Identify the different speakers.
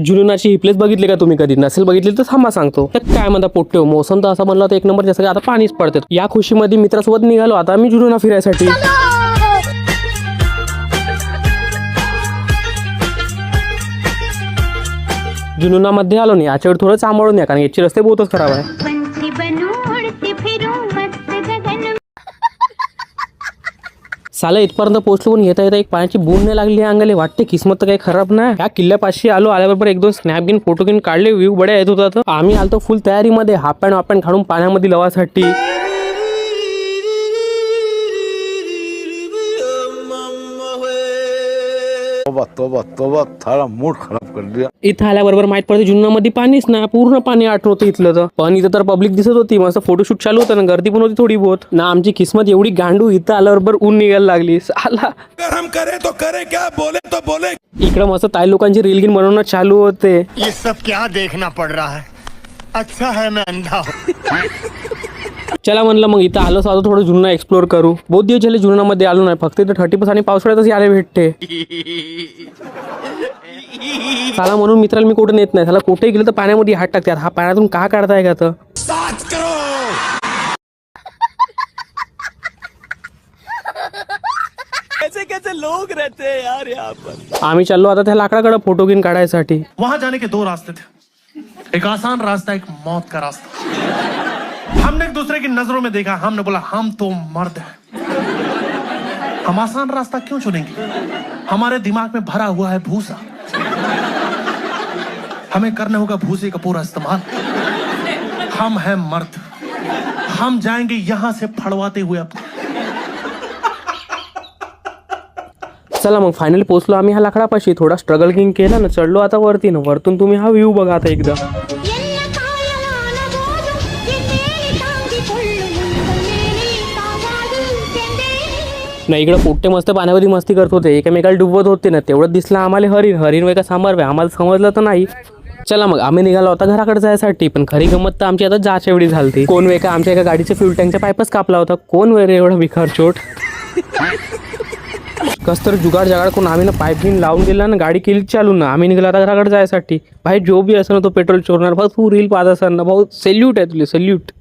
Speaker 1: जुनूनाची ही place बघितली का तुम्ही कधी? नसेल बघितली तर थांबा सांगतो. तर काय म्हणता पोट्टे, मोसम तर असं म्हणलं तर एक नंबर, जसं की आता पाणीच पडते. या खुशीमध्ये मित्रासोबत निघालो आता आम्ही जुनूना फिरायसाठी. जुनूनामध्ये आलो नाही, याच्यावर थोडं सांभाळून या कारण याचे रस्ते बहुतच खराब आहे. साला इथपर्यंत पोहोचलो पण येता येता एक पाण्याची बूंद नाही लागली अंगाले. वाटते किस्मत तर काही खराब नाही. या किल्ल्यापाशी आल्याबरोबर एक दोन स्नॅप घेऊन फोटो घेऊन काढले. व्ह्यू बड्या येत होता. तर आम्ही आलतो फुल तयारीमध्ये, हाफ पॅन्ट काढून पाण्यामध्ये लवासाठी.
Speaker 2: थारा मूड खराब कर दिया.
Speaker 1: इथं आल्याबरोबर माहित पडते जुन्नामध्ये पाणीच ना, पूर्ण पाणी आठवतं इथलं. तर पण इथं तर पब्लिक दिसत होती, मस्त फोटोशूट चालू होतं ना, गर्दी पण होती थोडी बहुत ना. आमची किस्मत एवढी गांडू, इथं आल्याबरोबर ऊन निघायला लागली. साला
Speaker 2: हम करे तो करे क्या, बोले तो बोले.
Speaker 1: इकडं मस्त ताई लोकांची रील गिन बनवणं चालू होते.
Speaker 3: ये सब क्या देखना पड़ रहा है? अच्छा है मैं अंधा हूँ.
Speaker 1: चला म्हणलं मग इथं आलो साधं थोडं जुन्ना एक्सप्लोर करू. बहुत दिवस झाले जुन्नामध्ये आलो नाही, फक्त इथं 30% आणि पावसाळ्यातच यायला भेटते. साला म्हणून मित्राला मी कुठे नेत नाही. साला कुठेही गेलं तर पाण्यामध्ये हात टाकतात. हा पाण्यातून का काढताय का? तर
Speaker 4: कैसे लोग रहते हैं यार यहाँ पर.
Speaker 1: आम्ही चाललो आता त्या लाकडाकडे फोटो घेऊन काढायसाठी.
Speaker 5: वहां जाने के दो रास्ते थे, एक आसान रास्ता, एक मौत का रास्ता. हमने एक दूसरे की नजरों में देखा, हमने बोला हम तो मर्द हैं, हम आसान रास्ता क्यों चुनेंगे? हमारे दिमाग में भरा हुआ है भूसा, हमें करना होगा भूसे का पूरा इस्तेमाल. हम हैं मर्द, हम जाएंगे यहां से फड़वाते हुए अपने.
Speaker 1: चला मग फायनली पोहोचलो आम्ही ह्या लाकडापाशी. थोडा स्ट्रगल किंग केला ना, चढलो आता वरती ना. वरतून तुम्ही हा व्ह्यू बघा आता एकदा. नाही इकडे पोट्टे मस्त पाण्यामध्ये मस्ती करत होते, एकमेकाला डुबवत होते ना. तेवढं दिसलं आम्हाला हरिण वे का सांबार, आम्हाला समजलं तर नाही. चला मग आम्ही निघालो होता घराकडे जायसाठी. पण खरी गंमत तर आमची आता जाच्या एवढी झाली. कोण वे का आमच्या एका गाडीच्या फ्यूल टँकचा पाईपच कापला होता. कोण वे रे एवढा विखार चोट. कस तर जुगाड करून आम्ही ना पाईप घेऊन लावून गेला ना, गाडी केली चालू ना. आम्ही निघालो आता घराकडे जायसाठी. भाई जो बी असं ना तो पेट्रोल चोरणार. भाऊ तू रील पाहत असाल ना, भाऊ सॅल्यूट आहे तुला, सॅल्यूट.